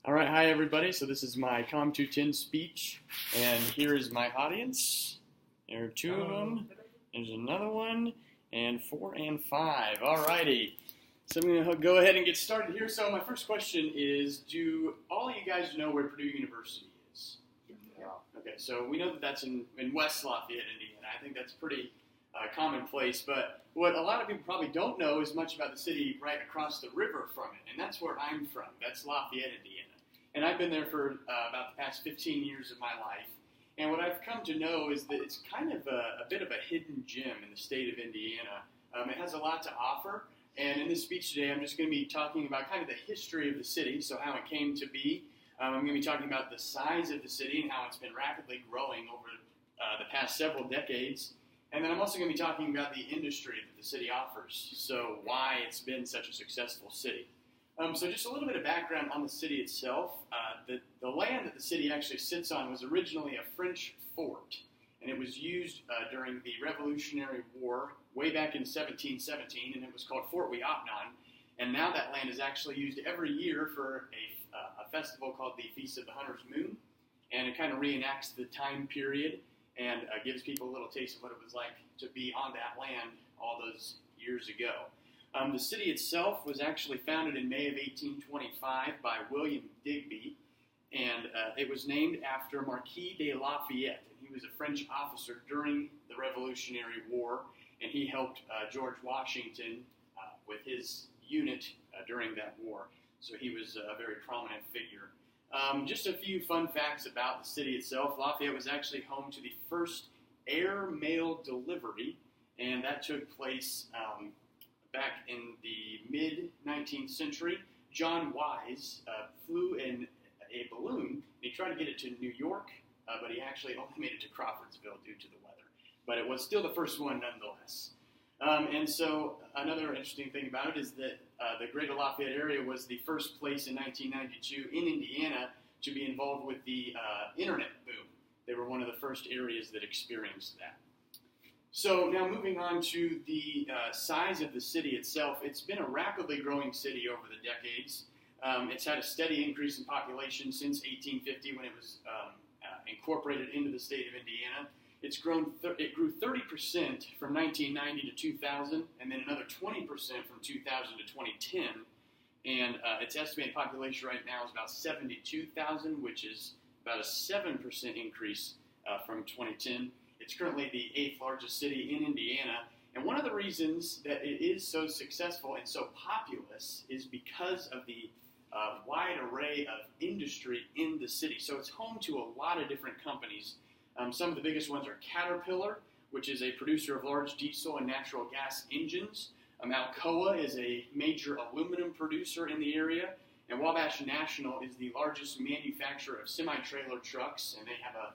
All right, hi everybody. So this is my COMM 210 speech, and here is my audience. There are two of them. There's another one, and 4 and 5. All righty. So I'm going to go ahead and get started here. So my first question is, do all of you guys know where Purdue University is? Yeah. Okay, so we know that that's in West Lafayette, Indiana. I think that's pretty commonplace, but what a lot of people probably don't know is much about the city right across the river from it, and that's where I'm from. That's Lafayette, Indiana. And I've been there for about the past 15 years of my life. And what I've come to know is that it's kind of a bit of a hidden gem in the state of Indiana. It has a lot to offer. And in this speech today, I'm just going to be talking about kind of the history of the city, so how it came to be. I'm going to be talking about the size of the city and how it's been rapidly growing over the past several decades. And then I'm also going to be talking about the industry that the city offers, so why it's been such a successful city. So just a little bit of background on the city itself. The land that the city actually sits on was originally a French fort, and it was used during the Revolutionary War way back in 1717, and it was called Fort Ouiatenon. And now that land is actually used every year for a festival called the Feast of the Hunter's Moon, and it kind of reenacts the time period and gives people a little taste of what it was like to be on that land all those years ago. The city itself was actually founded in May of 1825 by William Digby, and it was named after Marquis de Lafayette. And he was a French officer during the Revolutionary War, and he helped George Washington with his unit during that war. So he was a very prominent figure. Just a few fun facts about the city itself. Lafayette was actually home to the first air mail delivery, and that took place back in the mid-19th century. John Wise flew in a balloon, and he tried to get it to New York, but he actually only made it to Crawfordsville due to the weather. But it was still the first one nonetheless. And so another interesting thing about it is that the Greater Lafayette area was the first place in 1992 in Indiana to be involved with the internet boom. They were one of the first areas that experienced that. So now moving on to the size of the city itself, it's been a rapidly growing city over the decades. It's had a steady increase in population since 1850 when it was incorporated into the state of Indiana. It grew 30% from 1990 to 2000, and then another 20% from 2000 to 2010. And its estimated population right now is about 72,000, which is about a 7% increase from 2010. It's currently the 8th largest city in Indiana, and one of the reasons that it is so successful and so populous is because of the wide array of industry in the city. So it's home to a lot of different companies. Some of the biggest ones are Caterpillar, which is a producer of large diesel and natural gas engines. Alcoa is a major aluminum producer in the area, and Wabash National is the largest manufacturer of semi-trailer trucks, and they have a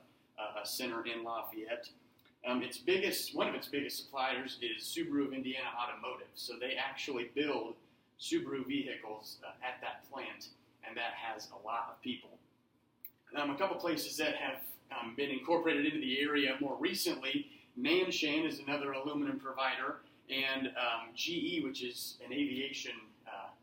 center in Lafayette. One of its biggest suppliers is Subaru of Indiana Automotive. So they actually build Subaru vehicles at that plant, and that has a lot of people. A couple places that have been incorporated into the area more recently, Nanshan is another aluminum provider, and GE, which is an aviation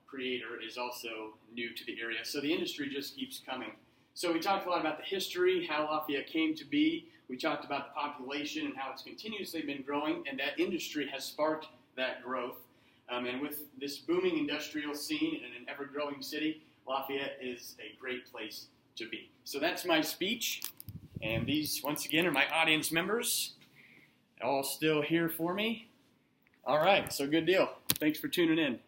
creator, is also new to the area. So the industry just keeps coming. So we talked a lot about the history, how Lafayette came to be. We talked about the population and how it's continuously been growing, and that industry has sparked that growth. And with this booming industrial scene in an ever-growing city, Lafayette is a great place to be. So that's my speech, and these, once again, are my audience members, all still here for me. All right, so good deal. Thanks for tuning in.